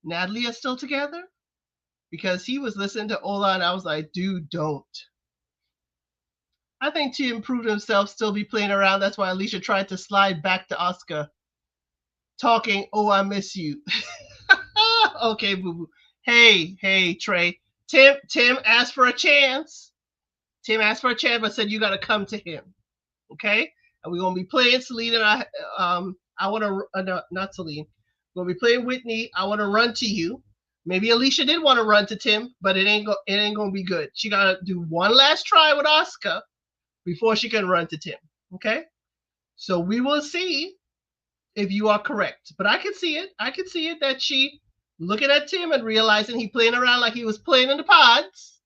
[SPEAKER 1] Natalie are still together because he was listening to Ola and I was like, dude, don't. I think to improve himself, still be playing around. That's why Alicia tried to slide back to Oscar, talking, oh, I miss you. Okay, boo boo. Hey, Trey. Tim asked for a chance. Tim asked for a chance, but said you got to come to him. Okay, and we're gonna be playing Celine and I want to no, not Celine. We're gonna be playing Whitney. I want to run to you. Maybe Alicia did want to run to Tim, but it ain't gonna be good. She gotta do one last try with Oscar before she can run to Tim. Okay, so we will see if you are correct. But I can see it. I can see it that she looking at Tim and realizing he playing around like he was playing in the pods,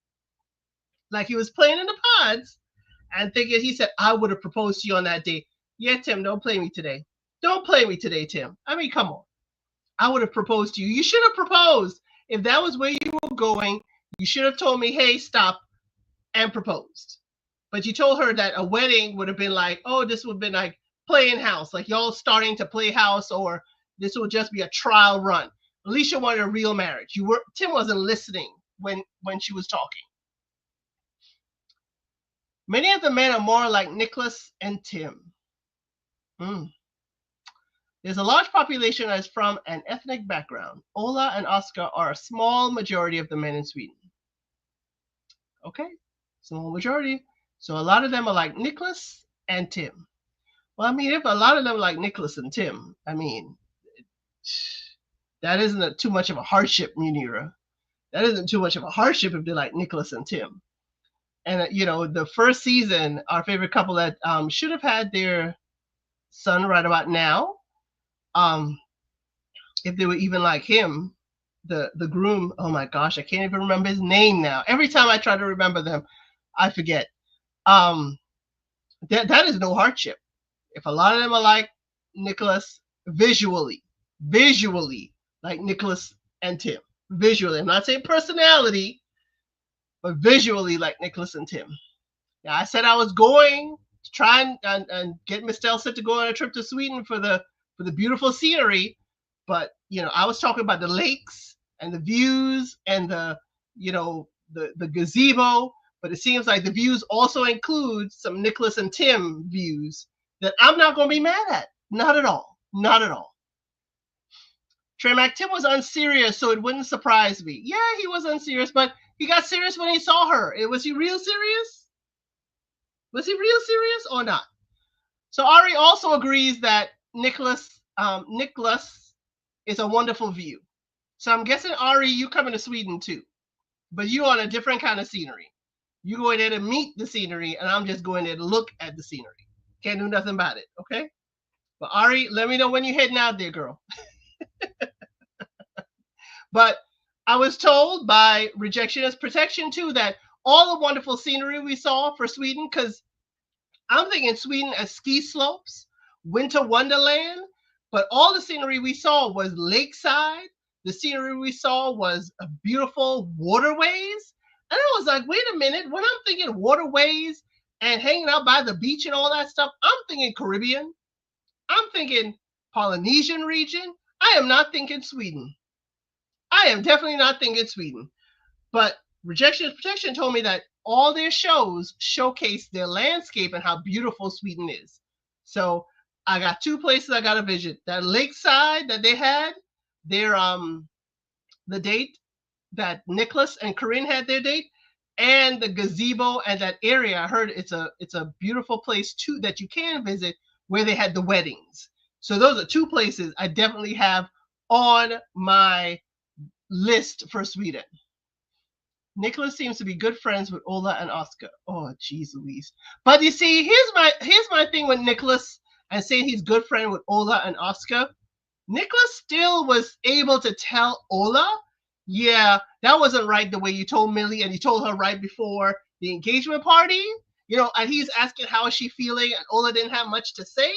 [SPEAKER 1] and thinking he said, I would have proposed to you on that day. Yeah, Tim, don't play me today. Don't play me today, Tim. I mean, come on. I would have proposed to you. You should have proposed. If that was where you were going, you should have told me, hey, stop, and proposed. But you told her that a wedding would have been like, oh, this would have been like playing house, like y'all starting to play house, or this will just be a trial run. Alicia wanted a real marriage. Tim wasn't listening when she was talking. Many of the men are more like Nicholas and Tim. There's a large population that is from an ethnic background. Ola and Oscar are a small majority of the men in Sweden. Okay, small majority. So a lot of them are like Nicholas and Tim. Well, I mean, if a lot of them are like Nicholas and Tim, I mean, that isn't too much of a hardship, Munira. That isn't too much of a hardship if they're like Nicholas and Tim. And, the first season, our favorite couple that should have had their son right about now, if they were even like him, the groom, oh my gosh, I can't even remember his name now. Every time I try to remember them, I forget. That is no hardship. If a lot of them are like Nicholas visually like Nicholas and Tim. Visually. I'm not saying personality, but visually like Nicholas and Tim. Now, I said I was going to try and get Miss Delsa to go on a trip to Sweden for the beautiful scenery, but I was talking about the lakes and the views and the gazebo, but it seems like the views also include some Nicholas and Tim views that I'm not going to be mad at. Not at all. Not at all. Trey Mac, Tim was unserious, so it wouldn't surprise me. Yeah, he was unserious, but he got serious when he saw her. Was he real serious? Was he real serious or not? So Ari also agrees that Nicholas is a wonderful view. So I'm guessing, Ari, you coming to Sweden too, but you on a different kind of scenery. You going there to meet the scenery, and I'm just going there to look at the scenery. Can't do nothing about it, okay? But Ari, let me know when you're heading out there, girl. But I was told by Rejection is Protection too that all the wonderful scenery we saw for Sweden, because I'm thinking Sweden as ski slopes, winter wonderland, but all the scenery we saw was lakeside. The scenery we saw was beautiful waterways. And I was like, wait a minute, when I'm thinking waterways and hanging out by the beach and all that stuff, I'm thinking Caribbean. I'm thinking Polynesian region. I am not thinking Sweden. I am definitely not thinking Sweden. But Rejection is Protection told me that all their shows showcase their landscape and how beautiful Sweden is. So I got two places I got to visit. That lakeside that they had, their the date that Nicholas and Corinne had their date, and the gazebo and that area. I heard it's a beautiful place too that you can visit where they had the weddings. So those are two places I definitely have on my list for Sweden. Nicholas seems to be good friends with Ola and Oscar. Oh, jeez Louise. But you see, here's my thing with Nicholas and saying he's good friend with Ola and Oscar. Nicholas still was able to tell Ola, yeah, that wasn't right the way you told Millie and you told her right before the engagement party. And he's asking how is she feeling, and Ola didn't have much to say.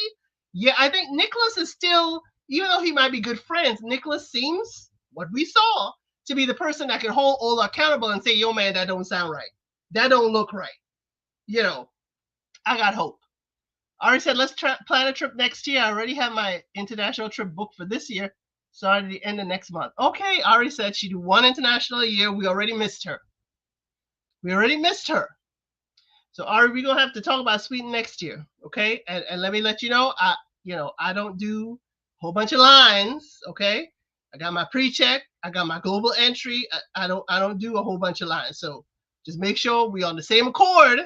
[SPEAKER 1] Yeah, I think Nicholas is still, even though he might be good friends, Nicholas seems, what we saw, to be the person that can hold Ola accountable and say, yo, man, that don't sound right. That don't look right. I got hope. I already said let's plan a trip next year. I already have my international trip booked for this year, starting at the end of next month. Okay, Ari said she'd do one international a year. We already missed her. So Ari, we're gonna have to talk about Sweden next year, okay? And let me let you know, I don't do a whole bunch of lines, okay? I got my pre-check, I got my global entry. I don't do a whole bunch of lines. So just make sure we're on the same accord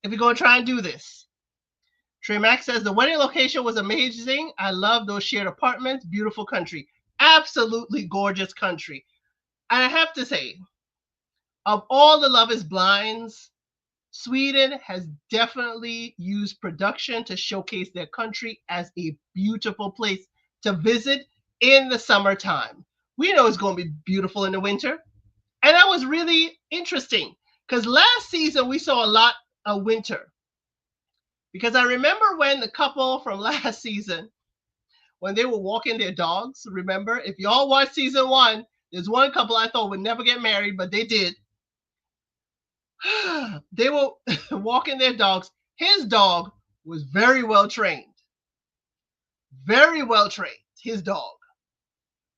[SPEAKER 1] if we're gonna try and do this. Trey Max says the wedding location was amazing. I love those shared apartments. Beautiful country. Absolutely gorgeous country. And I have to say, of all the Love is Blinds, Sweden has definitely used production to showcase their country as a beautiful place to visit in the summertime. We know it's going to be beautiful in the winter. And that was really interesting because last season we saw a lot of winter. Because I remember when the couple from last season, when they were walking their dogs, remember? If y'all watched season 1, there's one couple I thought would never get married, but they did. They were walking their dogs. His dog was very well trained. Very well trained, his dog.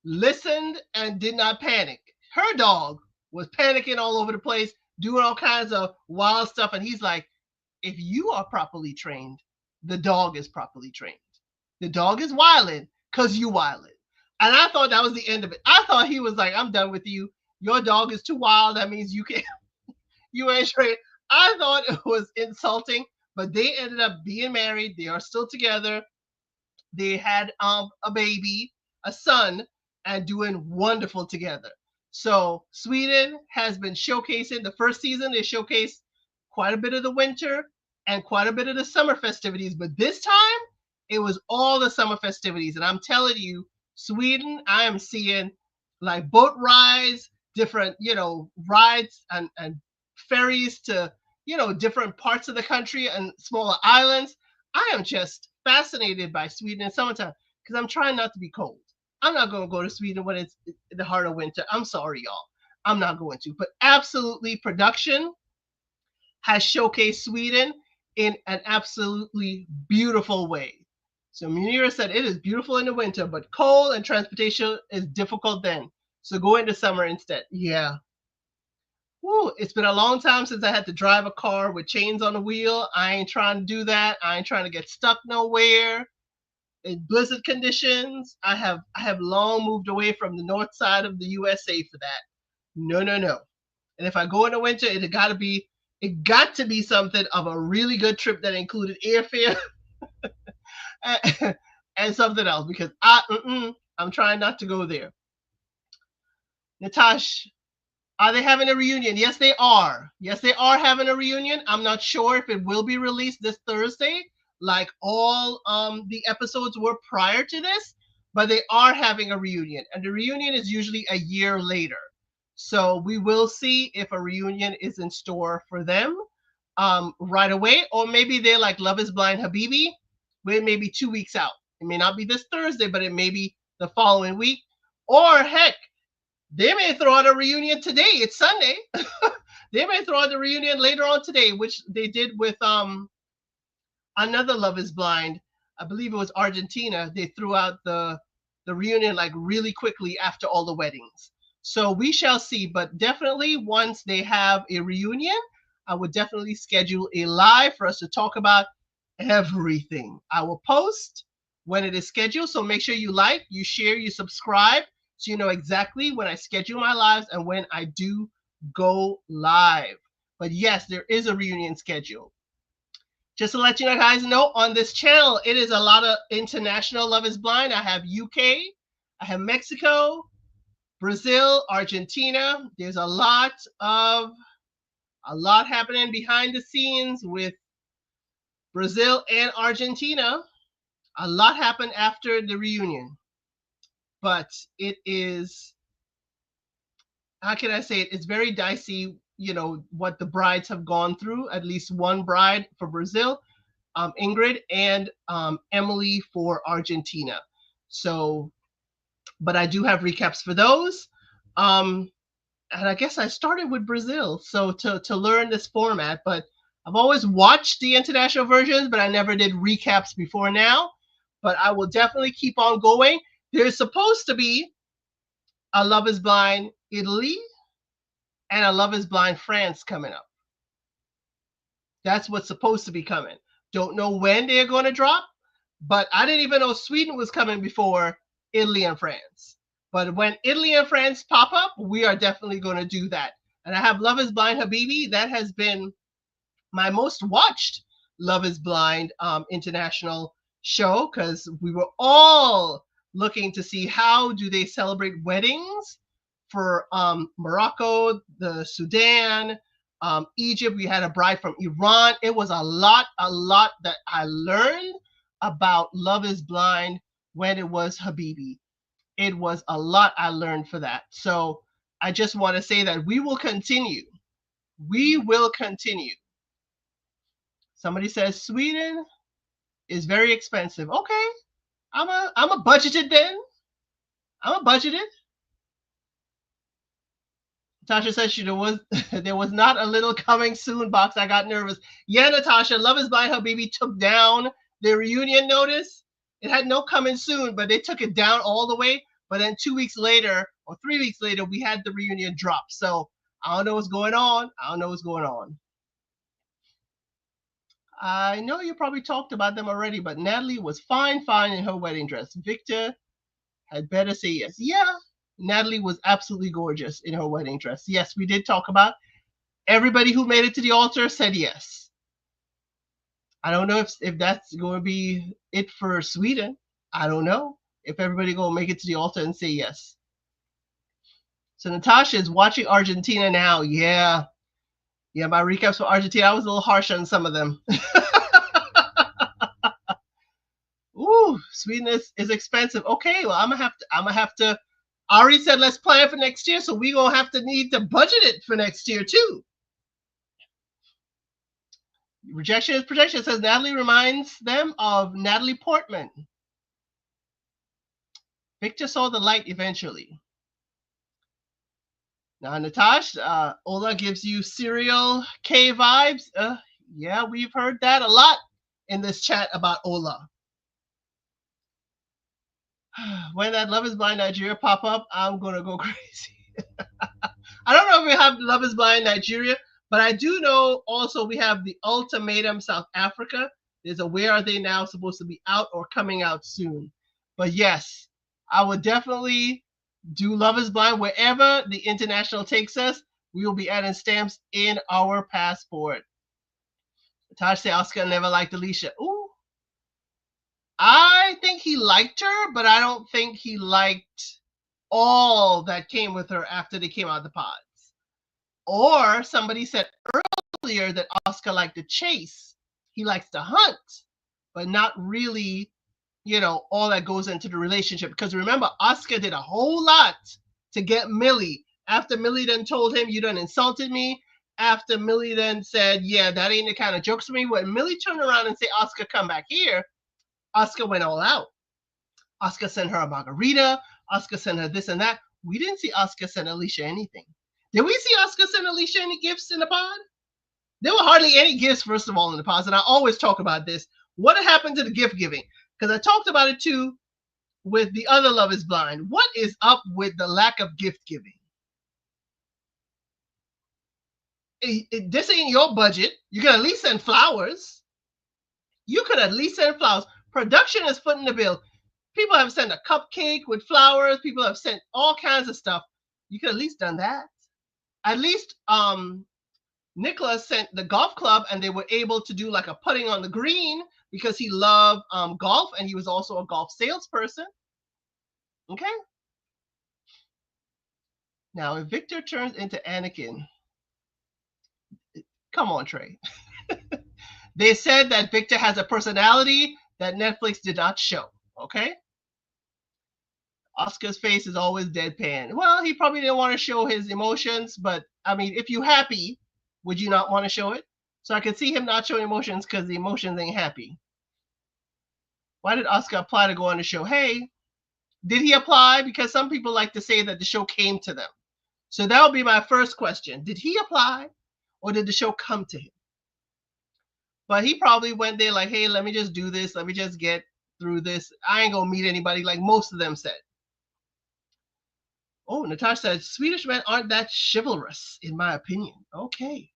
[SPEAKER 1] Listened and did not panic. Her dog was panicking all over the place, doing all kinds of wild stuff. And he's like, if you are properly trained, the dog is properly trained. The dog is wilding because you wilding. And I thought that was the end of it. I thought he was like, I'm done with you. Your dog is too wild. That means you ain't trained. I thought it was insulting, but they ended up being married. They are still together. They had a baby, a son, and doing wonderful together. So Sweden has been showcasing the first season. They showcased quite a bit of the winter and quite a bit of the summer festivities. But this time, it was all the summer festivities. And I'm telling you, Sweden, I am seeing like boat rides, different, rides and ferries to, different parts of the country and smaller islands. I am just fascinated by Sweden in summertime because I'm trying not to be cold. I'm not going to go to Sweden when it's in the heart of winter. I'm sorry, y'all. I'm not going to. But absolutely, production has showcased Sweden in an absolutely beautiful way. So Munira said it is beautiful in the winter, but cold and transportation is difficult then. So go into summer instead. Yeah. Woo, it's been a long time since I had to drive a car with chains on the wheel. I ain't trying to do that. I ain't trying to get stuck nowhere. In blizzard conditions, I have long moved away from the north side of the USA for that. No, no, no. And if I go in the winter, it got to be something of a really good trip that included airfare and something else because I'm trying not to go there. Natasha, are they having a reunion? Yes, they are. Yes, they are having a reunion. I'm not sure if it will be released this Thursday, like all the episodes were prior to this, but they are having a reunion. And the reunion is usually a year later. So we will see if a reunion is in store for them right away. Or maybe they're like Love is Blind Habibi, where it may be 2 weeks out. It may not be this Thursday, but it may be the following week. Or heck, they may throw out a reunion today. It's Sunday. They may throw out the reunion later on today, which they did with another Love is Blind. I believe it was Argentina. They threw out the reunion like really quickly after all the weddings. So we shall see. But definitely once they have a reunion, I would definitely schedule a live for us to talk about everything. I will post when it is scheduled. So make sure you like, you share, you subscribe. so you know exactly when I schedule my lives and when I do go live. But yes, there is a reunion schedule. Just to let you guys know, on this channel, it is a lot of international Love is Blind. I have UK, I have Mexico, Brazil, Argentina. There's a lot happening behind the scenes with Brazil and Argentina. A lot happened after the reunion, but it is, how can I say it? It's very dicey, you know, what the brides have gone through. At least one bride for Brazil, Ingrid, and Emily for Argentina. So, but I do have recaps for those. And I guess I started with Brazil, so to learn this format. But I've always watched the international versions, but I never did recaps before now. But I will definitely keep on going. There's supposed to be a Love is Blind Italy and a Love is Blind France coming up. That's what's supposed to be coming. Don't know when they're going to drop, but I didn't even know Sweden was coming before Italy and France. But when Italy and France pop up, we are definitely going to do that. And I have Love is Blind Habibi. That has been my most watched Love is Blind international show, because we were all looking to see how do they celebrate weddings for Morocco, the Sudan, Egypt. We had a bride from Iran. It was a lot that I learned about Love is Blind when it was Habibi. It was a lot I learned for that. So I just want to say that we will continue. We will continue. Somebody says Sweden is very expensive. Okay, I'm a budgeted then. I'm a budgeted. Natasha says there was not a little coming soon box. I got nervous. Yeah, Natasha, Love is Blind Habibi took down the reunion notice. It had no coming soon, but they took it down all the way. But then 2 weeks later or 3 weeks later, we had the reunion drop. So I don't know what's going on. I don't know what's going on. I know you probably talked about them already, but Natalie was fine in her wedding dress. Victor had better say yes. Yeah, Natalie was absolutely gorgeous in her wedding dress. Yes, we did talk about. Everybody who made it to the altar said yes. I don't know if that's going to be it for Sweden. I don't know if everybody going to make it to the altar and say yes. So Natasha is watching Argentina now. Yeah, my recaps for Argentina, I was a little harsh on some of them. Ooh, Sweden is expensive. Okay, well, I'm gonna have to. Ari said let's plan for next year, so we gonna have to need to budget it for next year too. Rejection is protection, says Natalie reminds them of Natalie Portman. Victor saw the light eventually. Now, Natasha, Ola gives you Serial K vibes. Yeah, we've heard that a lot in this chat about Ola. When that Love is Blind Nigeria pop up, I'm going to go crazy. I don't know if we have Love is Blind Nigeria, but I do know also we have the Ultimatum South Africa. There's a Where Are They Now supposed to be out or coming out soon. But yes, I would definitely do Love is Blind wherever the international takes us. We will be adding stamps in our passport. Taj say Oscar never liked Alicia. Ooh. I think he liked her, but I don't think he liked all that came with her after they came out of the pods. Or somebody said earlier that Oscar liked to chase. He likes to hunt, but not really, you know, all that goes into the relationship. Because remember, Oscar did a whole lot to get Millie. After Millie then told him, you done insulted me. After Millie then said, yeah, that ain't the kind of jokes for me. When Millie turned around and said, Oscar, come back here, Oscar went all out. Oscar sent her a margarita. Oscar sent her this and that. We didn't see Oscar send Alicia anything. Did we see Oscar send Alicia any gifts in the pod? There were hardly any gifts, first of all, in the pods. And I always talk about this. What happened to the gift giving? Because I talked about it too with the other Love is Blind. What is up with the lack of gift giving? This ain't your budget. You can at least send flowers. You could at least send flowers. Production is footing the bill. People have sent a cupcake with flowers. People have sent all kinds of stuff. You could at least done that. At least Nicholas sent the golf club, and they were able to do like a putting on the green because he loved golf, and he was also a golf salesperson. Okay. Now, if Victor turns into Anakin, come on, Trey. They said that Victor has a personality that Netflix did not show. Okay. Oscar's face is always deadpan. Well, he probably didn't want to show his emotions, but I mean, if you're happy, would you not want to show it? So I could see him not showing emotions because the emotions ain't happy. Why did Oscar apply to go on the show? Hey, did he apply? Because some people like to say that the show came to them. So that would be my first question. Did he apply or did the show come to him? But he probably went there like, hey, let me just do this. Let me just get through this. I ain't going to meet anybody like most of them said. Oh, Natasha said, Swedish men aren't that chivalrous, in my opinion. Okay.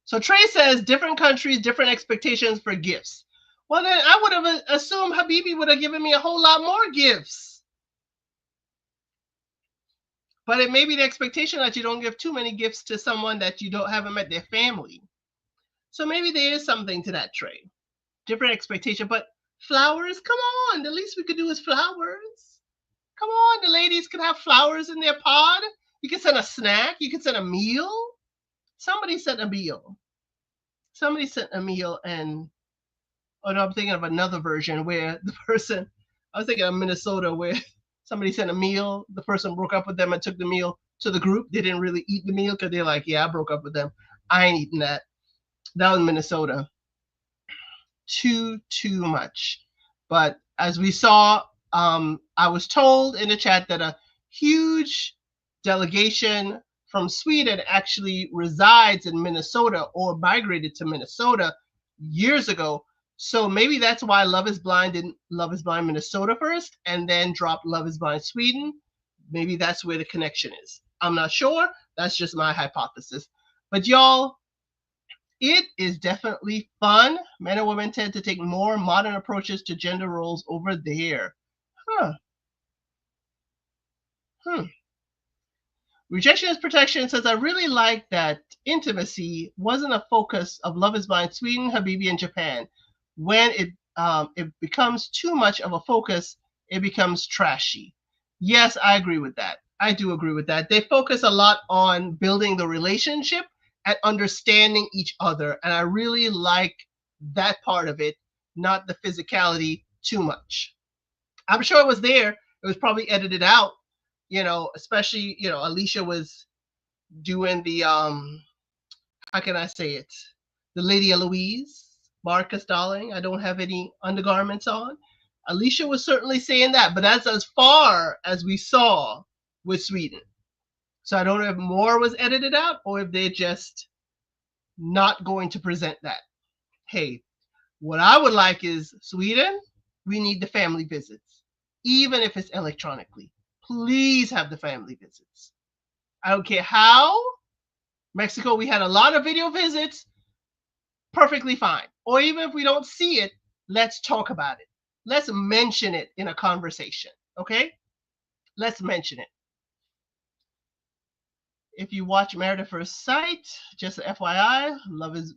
[SPEAKER 1] So Trey says, different countries, different expectations for gifts. Well, then I would have assumed Habibi would have given me a whole lot more gifts. But it may be the expectation that you don't give too many gifts to someone that you haven't met their family. So maybe there is something to that, Trey. Different expectation. But flowers, come on. The least we could do is flowers. Come on. The ladies could have flowers in their pod. You could send a snack. You could send a meal. Somebody sent a meal. And oh no, I'm thinking of another version where the person, I was thinking of Minnesota where somebody sent a meal, the person broke up with them and took the meal to the group. They didn't really eat the meal because they're like, yeah, I broke up with them. I ain't eating that. That was Minnesota. Too much. But as we saw, I was told in the chat that a huge delegation from Sweden actually resides in Minnesota or migrated to Minnesota years ago. So maybe that's why Love is Blind didn't Love is Blind Minnesota first and then dropped Love is Blind Sweden. Maybe that's where the connection is. I'm not sure. That's just my hypothesis. But y'all, it is definitely fun. Men and women tend to take more modern approaches to gender roles over there. Rejection is Protection says, I really like that intimacy wasn't a focus of Love is Blind Sweden, Habibi, and Japan. When it becomes too much of a focus, it becomes trashy. Yes, I agree with that. I do agree with that. They focus a lot on building the relationship and understanding each other. And I really like that part of it, not the physicality too much. I'm sure it was there. It was probably edited out, especially, Alicia was doing the, how can I say it? The Lady Eloise, Marcus, darling, I don't have any undergarments on. Alicia was certainly saying that, but that's as far as we saw with Sweden. So I don't know if more was edited out or if they're just not going to present that. Hey, what I would like is Sweden, we need the family visits, even if it's electronically. Please have the family visits. I don't care how. Mexico, we had a lot of video visits. Perfectly fine. Or even if we don't see it, let's talk about it. Let's mention it in a conversation. Okay? Let's mention it. If you watch Married at First Sight, just FYI, Love is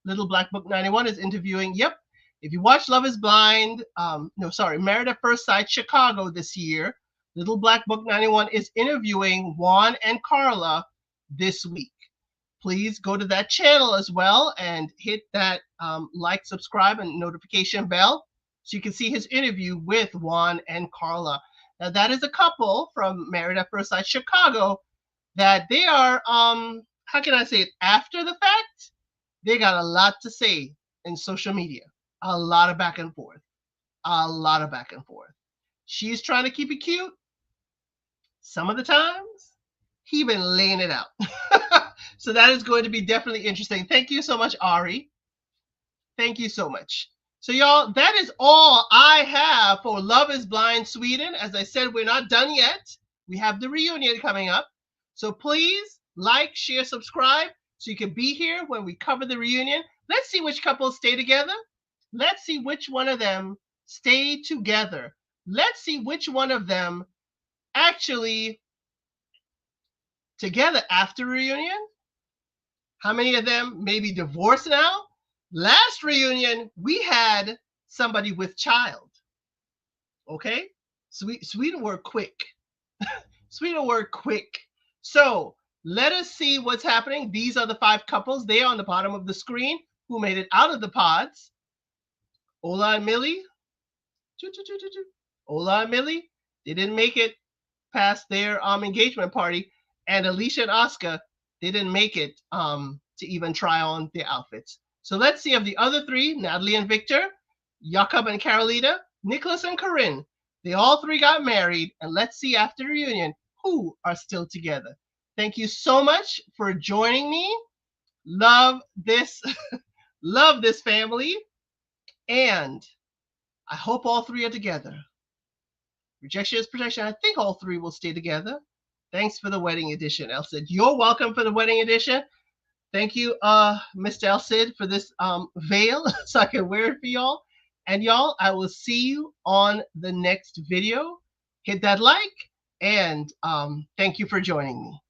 [SPEAKER 1] Little Black Book 91 is interviewing. Yep. If you watch Love is Blind, Married at First Sight Chicago this year, Little Black Book 91 is interviewing Juan and Carla this week. Please go to that channel as well and hit that like, subscribe, and notification bell so you can see his interview with Juan and Carla. Now, that is a couple from Married at First Sight Chicago that they are, how can I say it, after the fact, they got a lot to say in social media. A lot of back and forth. She's trying to keep it cute. Some of the times, he been laying it out. So that is going to be definitely interesting. Thank you so much, Ari. Thank you so much. So y'all, that is all I have for Love is Blind Sweden. As I said, we're not done yet. We have the reunion coming up. So please like, share, subscribe so you can be here when we cover the reunion. Let's see which couples stay together Let's see which one of them stayed together. Let's see which one of them actually together after reunion. How many of them may be divorced now? Last reunion, we had somebody with child. Okay? Sweden were quick. Sweden were quick. So let us see what's happening. These are the 5 couples. They are on the bottom of the screen who made it out of the pods. Ola and Millie. Ola and Millie, they didn't make it past their engagement party. And Alicia and Oscar, they didn't make it to even try on their outfits. So let's see of the other 3, Natalie and Victor, Jakob and Carolina, Nicholas and Corinne. They all 3 got married, and let's see after the reunion who are still together. Thank you so much for joining me. Love this, love this family, and I hope all 3 are together. Rejection is protection. I think all 3 will stay together. Thanks for the wedding edition, Elsid. You're welcome for the wedding edition. Thank you, Mr. Elsid, for this veil so I can wear it for y'all. And y'all, I will see you on the next video. Hit that like, and thank you for joining me.